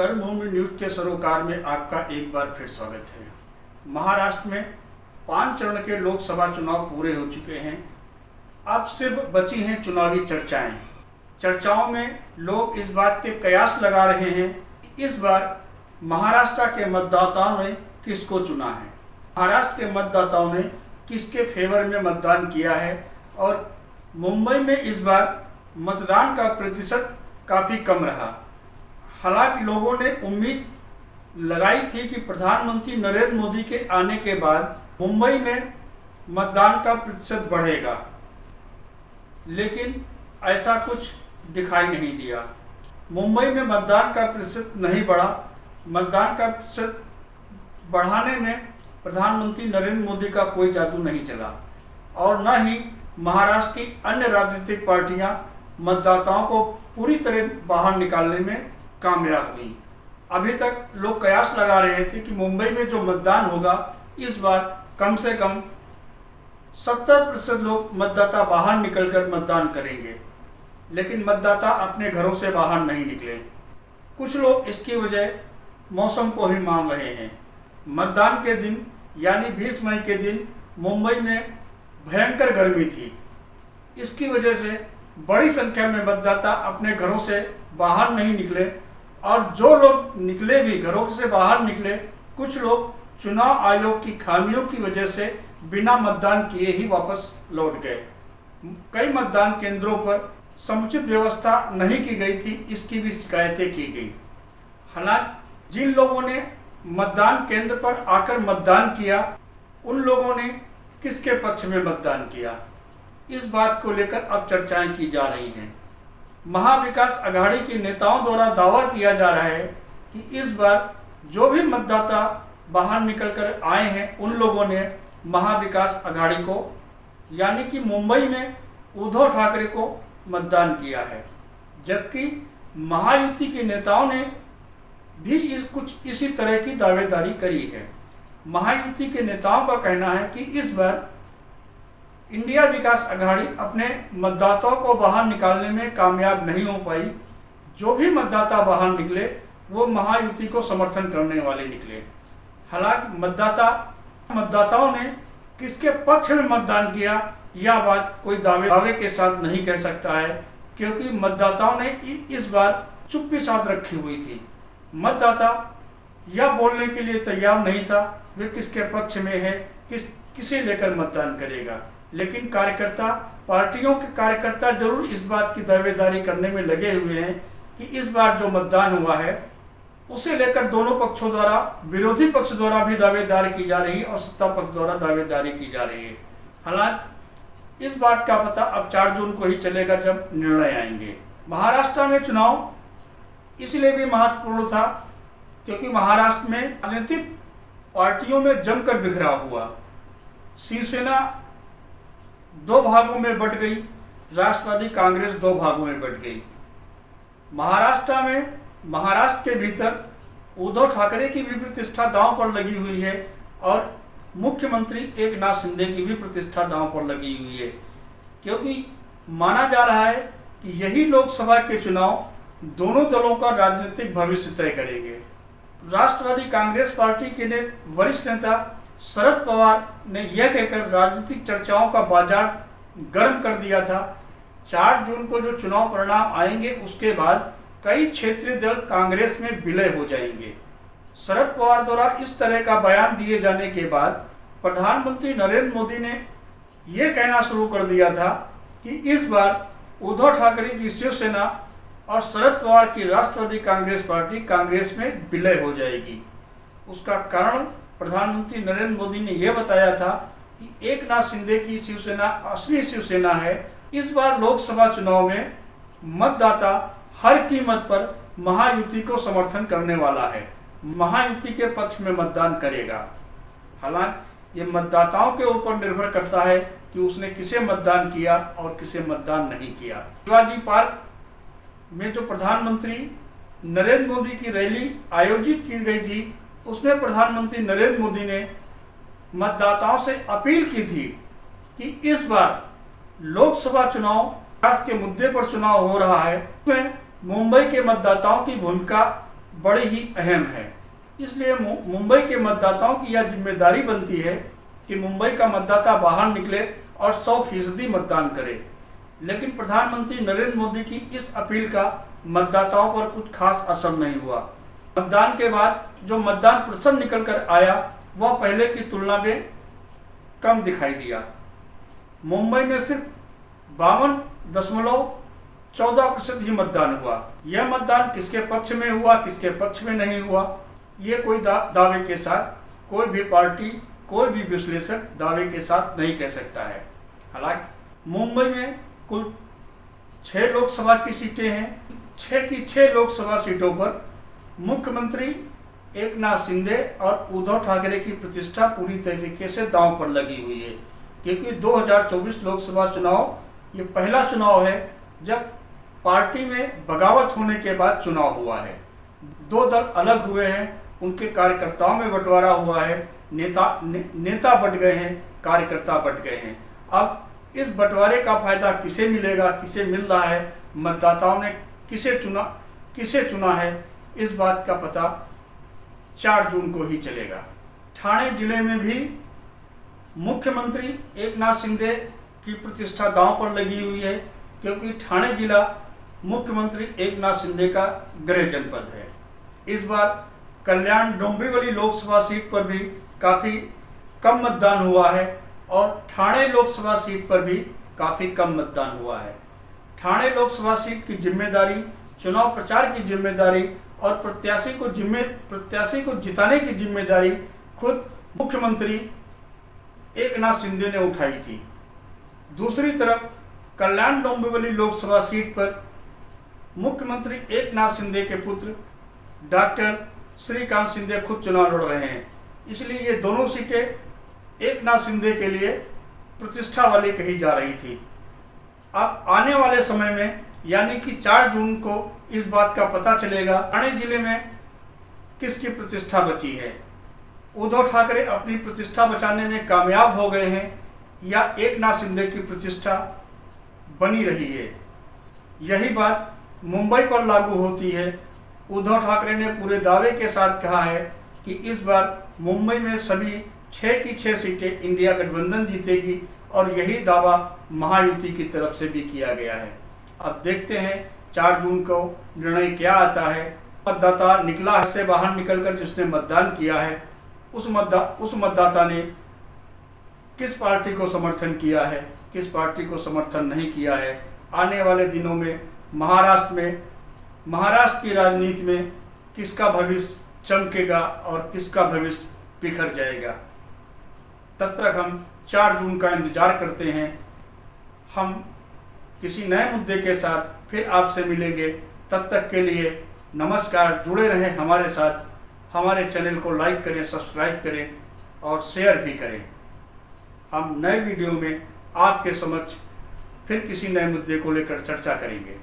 कर्मभूमि न्यूज के सरोकार में आपका एक बार फिर स्वागत है। महाराष्ट्र में 5 चरण के लोकसभा चुनाव पूरे हो चुके हैं। अब सिर्फ बची हैं चुनावी चर्चाएं। चर्चाओं में लोग इस बात के कयास लगा रहे हैं कि इस बार महाराष्ट्र के मतदाताओं ने किसको चुना है, महाराष्ट्र के मतदाताओं ने किसके फेवर में मतदान किया है। और मुंबई में इस बार मतदान का प्रतिशत काफ़ी कम रहा। हालांकि लोगों ने उम्मीद लगाई थी कि प्रधानमंत्री नरेंद्र मोदी के आने के बाद मुंबई में मतदान का प्रतिशत बढ़ेगा, लेकिन ऐसा कुछ दिखाई नहीं दिया। मुंबई में मतदान का प्रतिशत नहीं बढ़ा। मतदान का प्रतिशत बढ़ाने में प्रधानमंत्री नरेंद्र मोदी का कोई जादू नहीं चला और न ही महाराष्ट्र की अन्य राजनीतिक पार्टियां मतदाताओं को पूरी तरह बाहर निकालने में कामयाब हुई। अभी तक लोग कयास लगा रहे थे कि मुंबई में जो मतदान होगा इस बार कम से कम 70% लोग मतदाता बाहर निकलकर मतदान करेंगे, लेकिन मतदाता अपने घरों से बाहर नहीं निकले। कुछ लोग इसकी वजह मौसम को ही मान रहे हैं। मतदान के दिन यानी 20 मई के दिन मुंबई में भयंकर गर्मी थी। इसकी वजह से बड़ी संख्या में मतदाता अपने घरों से बाहर नहीं निकले और जो लोग निकले भी घरों से बाहर निकले, कुछ लोग चुनाव आयोग की खामियों की वजह से बिना मतदान किए ही वापस लौट गए। कई मतदान केंद्रों पर समुचित व्यवस्था नहीं की गई थी, इसकी भी शिकायतें की गई। हालांकि जिन लोगों ने मतदान केंद्र पर आकर मतदान किया, उन लोगों ने किसके पक्ष में मतदान किया, इस बात को लेकर अब चर्चाएं की जा रही हैं। महाविकास अघाड़ी के नेताओं द्वारा दावा किया जा रहा है कि इस बार जो भी मतदाता बाहर निकलकर आए हैं, उन लोगों ने महाविकास अघाड़ी को यानी कि मुंबई में उद्धव ठाकरे को मतदान किया है, जबकि महायुति के नेताओं ने भी कुछ इसी तरह की दावेदारी करी है। महायुति के नेताओं का कहना है कि इस बार इंडिया विकास अघाड़ी अपने मतदाताओं को बाहर निकालने में कामयाब नहीं हो पाई। जो भी मतदाता बाहर निकले वो महायुति को समर्थन करने वाले निकले। हालांकि मतदाताओं ने किसके पक्ष में मतदान किया, यह बात कोई दावे के साथ नहीं कह सकता है, क्योंकि मतदाताओं ने इस बार चुप्पी साध रखी हुई थी। मतदाता यह बोलने के लिए तैयार नहीं था वे किसके पक्ष में है, किसे लेकर मतदान करेगा। लेकिन कार्यकर्ता, पार्टियों के कार्यकर्ता जरूर इस बात की दावेदारी करने में लगे हुए हैं कि इस बार जो मतदान हुआ है उसे लेकर दोनों पक्षों द्वारा, विरोधी पक्ष द्वारा भी दावेदारी की जा रही है और सत्ता पक्ष द्वारा दावेदारी की जा रही है। हालांकि इस बात का पता अब 4 जून को ही चलेगा, जब निर्णय आएंगे। महाराष्ट्र में चुनाव इसलिए भी महत्वपूर्ण था क्योंकि महाराष्ट्र में राजनीतिक पार्टियों में जमकर बिखराव हुआ। शिवसेना 2 भागों में बंट गई, राष्ट्रवादी कांग्रेस 2 भागों में बंट गई। महाराष्ट्र के भीतर उद्धव ठाकरे की भी प्रतिष्ठा दांव पर लगी हुई है और मुख्यमंत्री एकनाथ शिंदे की भी प्रतिष्ठा दांव पर लगी हुई है, क्योंकि माना जा रहा है कि यही लोकसभा के चुनाव दोनों दलों का राजनीतिक भविष्य तय करेंगे। राष्ट्रवादी कांग्रेस पार्टी के वरिष्ठ नेता शरद पवार ने यह कहकर राजनीतिक चर्चाओं का बाजार गर्म कर दिया था 4 जून को जो चुनाव परिणाम आएंगे उसके बाद कई क्षेत्रीय दल कांग्रेस में विलय हो जाएंगे। शरद पवार द्वारा इस तरह का बयान दिए जाने के बाद प्रधानमंत्री नरेंद्र मोदी ने यह कहना शुरू कर दिया था कि इस बार उद्धव ठाकरे की शिवसेना और शरद पवार की राष्ट्रवादी कांग्रेस पार्टी कांग्रेस में विलय हो जाएगी। उसका कारण प्रधानमंत्री नरेंद्र मोदी ने यह बताया था कि एकनाथ शिंदे की शिवसेना असली शिवसेना है। इस बार लोकसभा चुनाव में मतदाता हर कीमत पर महायुति को समर्थन करने वाला है, महायुति के पक्ष में मतदान करेगा। हालांकि ये मतदाताओं के ऊपर निर्भर करता है कि उसने किसे मतदान किया और किसे मतदान नहीं किया। शिवाजी पार्क में जो प्रधानमंत्री नरेंद्र मोदी की रैली आयोजित की गई थी, उसमें प्रधानमंत्री नरेंद्र मोदी ने मतदाताओं से अपील की थी कि इस बार लोकसभा चुनाव विकास के मुद्दे पर चुनाव हो रहा है, उसमें मुंबई के मतदाताओं की भूमिका बड़ी ही अहम है। इसलिए मुंबई के मतदाताओं की यह जिम्मेदारी बनती है कि मुंबई का मतदाता बाहर निकले और 100% मतदान करे। लेकिन प्रधानमंत्री नरेंद्र मोदी की इस अपील का मतदाताओं पर कुछ खास असर नहीं हुआ। मतदान के बाद जो मतदान प्रतिशत निकल कर आया वह पहले की तुलना में कम दिखाई दिया। मुंबई में सिर्फ 52.14% ही मतदान हुआ। यह मतदान किसके पक्ष में हुआ, किसके पक्ष में नहीं हुआ, ये कोई दावे के साथ कोई भी पार्टी, कोई भी विश्लेषक दावे के साथ नहीं कह सकता है। हालांकि मुंबई में कुल 6 लोकसभा की सीटें हैं। 6 की 6 लोकसभा सीटों पर मुख्यमंत्री एकनाथ शिंदे और उद्धव ठाकरे की प्रतिष्ठा पूरी तरीके से दांव पर लगी हुई है, क्योंकि 2024 लोकसभा चुनाव ये पहला चुनाव है जब पार्टी में बगावत होने के बाद चुनाव हुआ है। 2 दल अलग हुए हैं, उनके कार्यकर्ताओं में बंटवारा हुआ है, नेता बंट गए हैं, कार्यकर्ता बंट गए हैं। अब इस बंटवारे का फायदा किसे मिलेगा, किसे मिल रहा है, मतदाताओं ने किसे चुना है, इस बात का पता 4 जून को ही चलेगा। ठाणे जिले में भी मुख्यमंत्री एकनाथ शिंदे की प्रतिष्ठा दांव पर लगी हुई है, क्योंकि ठाणे जिला मुख्यमंत्री एकनाथ शिंदे का गृह जनपद है। इस बार कल्याण डोंबिवली लोकसभा सीट पर भी काफ़ी कम मतदान हुआ है और ठाणे लोकसभा सीट पर भी काफ़ी कम मतदान हुआ है। ठाणे लोकसभा सीट की जिम्मेदारी, चुनाव प्रचार की जिम्मेदारी और प्रत्याशी को जिताने की जिम्मेदारी खुद मुख्यमंत्री एकनाथ शिंदे ने उठाई थी। दूसरी तरफ कल्याण डोंबिवली लोकसभा सीट पर मुख्यमंत्री एकनाथ शिंदे के पुत्र डॉक्टर श्रीकांत शिंदे खुद चुनाव लड़ रहे हैं। इसलिए ये दोनों सीटें एकनाथ शिंदे के लिए प्रतिष्ठा वाली कही जा रही थी। अब आने वाले समय में यानी कि 4 जून को इस बात का पता चलेगा ठाणे जिले में किसकी प्रतिष्ठा बची है। उद्धव ठाकरे अपनी प्रतिष्ठा बचाने में कामयाब हो गए हैं या एकनाथ शिंदे की प्रतिष्ठा बनी रही है। यही बात मुंबई पर लागू होती है। उद्धव ठाकरे ने पूरे दावे के साथ कहा है कि इस बार मुंबई में सभी 6 की 6 सीटें इंडिया गठबंधन जीतेगी और यही दावा महायुति की तरफ से भी किया गया है। अब देखते हैं 4 जून को निर्णय क्या आता है। मतदाता निकला है से बाहर निकलकर जिसने मतदान किया है उस मतदाता ने किस पार्टी को समर्थन किया है, किस पार्टी को समर्थन नहीं किया है। आने वाले दिनों में महाराष्ट्र की राजनीति में किसका भविष्य चमकेगा और किसका भविष्य बिखर जाएगा। तब तक हम 4 जून का इंतजार करते हैं। हम किसी नए मुद्दे के साथ फिर आपसे मिलेंगे। तब तक के लिए नमस्कार। जुड़े रहें हमारे साथ। हमारे चैनल को लाइक करें, सब्सक्राइब करें और शेयर भी करें। हम नए वीडियो में आपके समक्ष फिर किसी नए मुद्दे को लेकर चर्चा करेंगे।